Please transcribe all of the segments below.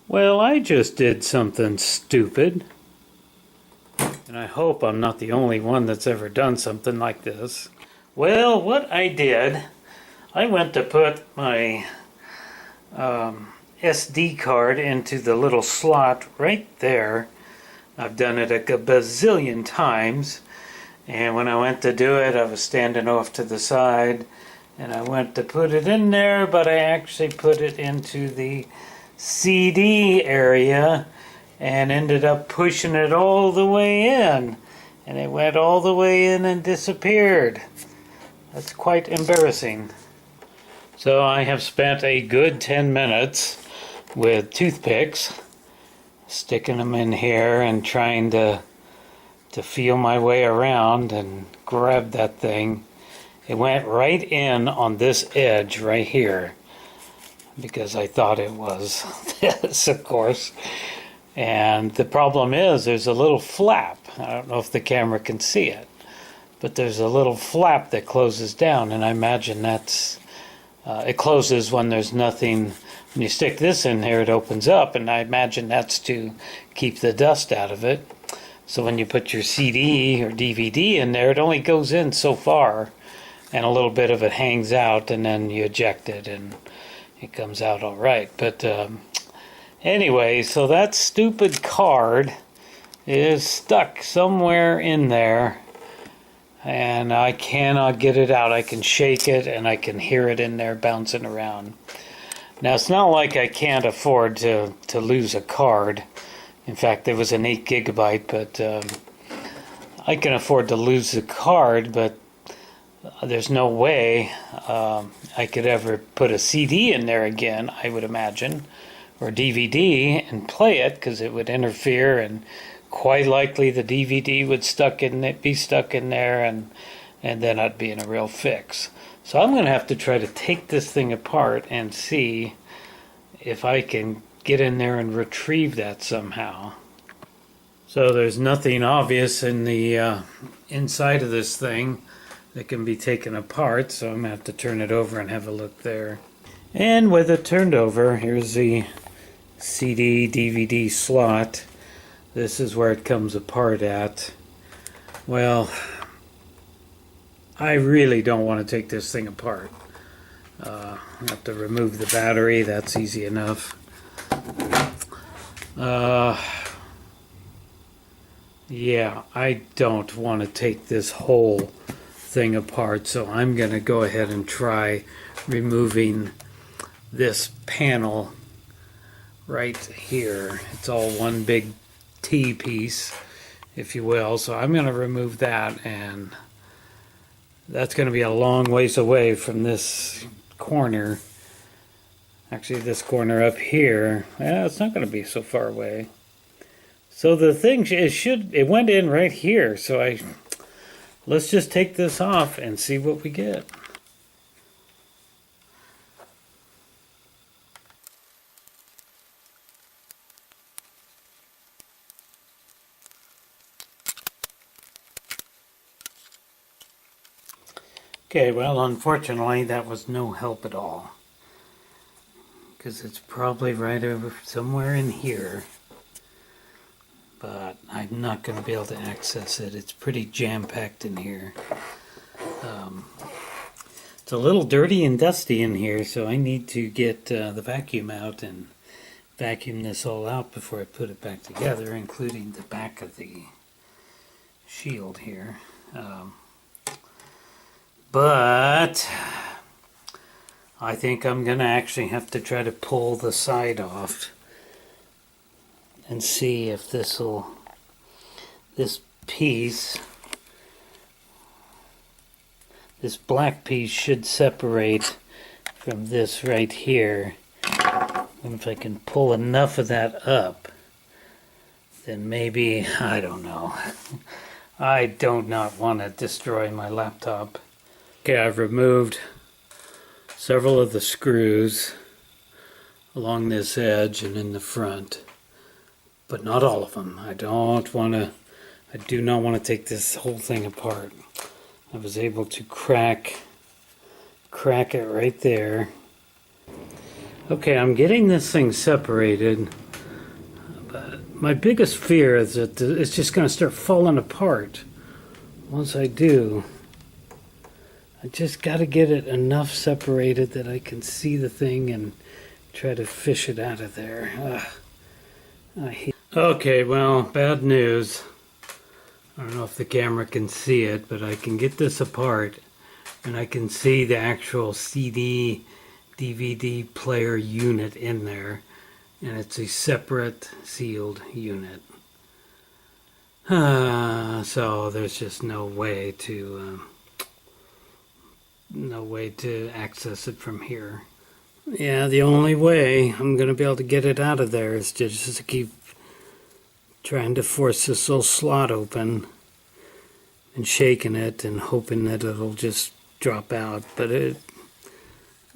Well, I just did something stupid, and I hope I'm not the only one that's ever done something like this. Well, what I did, I went to put my SD card into the little slot right there. I've done it a bazillion times, and when I went to do it, I was standing off to the side, and I went to put it in there, but I actually put it into the CD area and ended up pushing it all the way in, and it went all the way in and disappeared. That's quite embarrassing. So I have spent a good 10 minutes with toothpicks, sticking them in here and trying to feel my way around and grab that thing. It went right in on this edge right here, because I thought it was this, of course. And the problem is there's a little flap. I don't know if the camera can see it, but there's a little flap that closes down, and I imagine that's it closes when there's nothing. When you stick this in here, it opens up, and I imagine that's to keep the dust out of it. So when you put your CD or DVD in there, it only goes in so far, and a little bit of it hangs out, and then you eject it, and it comes out all right. But anyway, so that stupid card is stuck somewhere in there, and I cannot get it out. I can shake it, and I can hear it in there bouncing around. Now, it's not like I can't afford to lose a card. In fact, there was an 8 gigabyte, but I can afford to lose the card, but there's no way I could ever put a CD in there again, I would imagine, or DVD, and play it, because it would interfere, and quite likely the DVD would be stuck in there, and then I'd be in a real fix. So I'm going to have to try to take this thing apart and see if I can get in there and retrieve that somehow. So there's nothing obvious in the inside of this thing that can be taken apart, so I'm going to have to turn it over and have a look there. And with it turned over, here's the CD DVD slot. This is where it comes apart at. Well, I really don't want to take this thing apart. I have to remove the battery. That's easy enough. Yeah, I don't want to take this whole thing apart, so I'm going to go ahead and try removing this panel right here. It's all one big T piece, if you will, so I'm going to remove that, and that's going to be a long ways away from this corner. Actually, this corner up here, it's not going to be so far away. So the thing it went in right here, so let's just take this off and see what we get. Okay, well, unfortunately, that was no help at all, because it's probably right over somewhere in here, but I'm not going to be able to access it. It's pretty jam-packed in here. It's a little dirty and dusty in here, so I need to get the vacuum out and vacuum this all out before I put it back together, including the back of the shield here. But I think I'm going to actually have to try to pull the side off and see if this piece, this black piece should separate from this right here. And if I can pull enough of that up, then maybe, I don't know. I do not want to destroy my laptop. Okay, I've removed several of the screws along this edge and in the front, but not all of them. I do not want to take this whole thing apart. I was able to crack it right there. Okay, I'm getting this thing separated. But my biggest fear is that it's just going to start falling apart. Once I do, I just got to get it enough separated that I can see the thing and try to fish it out of there. Okay, well, bad news. I don't know if the camera can see it, but I can get this apart and I can see the actual CD DVD player unit in there, and it's a separate sealed unit. So there's just no way to access it from here. Yeah, the only way I'm going to be able to get it out of there is just to keep trying to force this little slot open and shaking it and hoping that it'll just drop out. But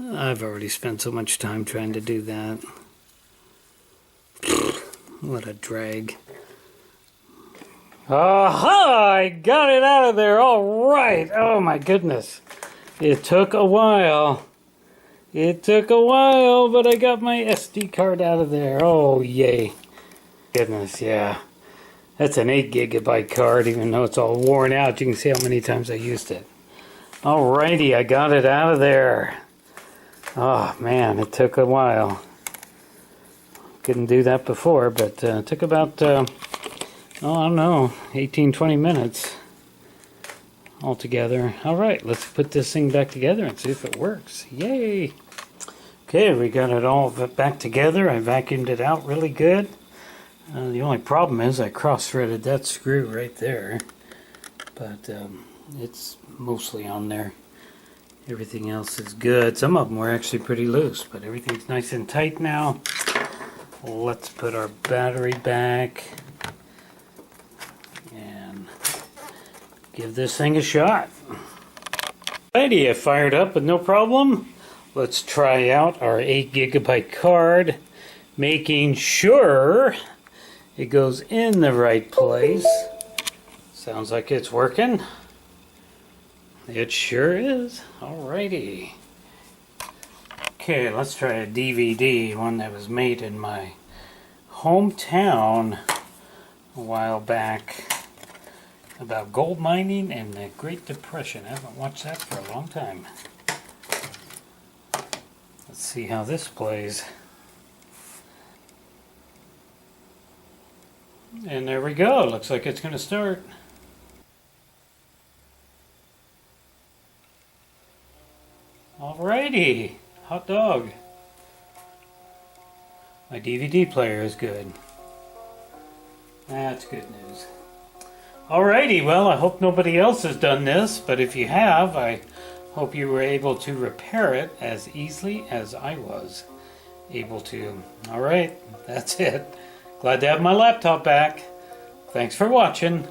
I've already spent so much time trying to do that. What a drag. Aha! I got it out of there. All right. Oh my goodness. It took a while. It took a while, but I got my SD card out of there. Oh, yay. Goodness, yeah. That's an 8 gigabyte card, even though it's all worn out. You can see how many times I used it. Alrighty, I got it out of there. Oh, man, it took a while. Couldn't do that before, but it took about, I don't know, 18, 20 minutes altogether. Alright, let's put this thing back together and see if it works. Yay! Okay, we got it all back together. I vacuumed it out really good. The only problem is I cross-threaded that screw right there, but it's mostly on there. Everything else is good. Some of them were actually pretty loose, but everything's nice and tight now. Let's put our battery back and give this thing a shot. Alrighty, I fired up with no problem. Let's try out our 8 gigabyte card, making sure it goes in the right place. Sounds like it's working. It sure is. Alrighty. Okay, let's try a DVD, one that was made in my hometown a while back, about gold mining and the Great Depression. I haven't watched that for a long time. Let's see how this plays. And there we go. Looks like it's going to start. Alrighty. Hot dog. My DVD player is good. That's good news. Alrighty, well, I hope nobody else has done this, but if you have, I hope you were able to repair it as easily as I was able to. Alright, that's it. Glad to have my laptop back. Thanks for watching.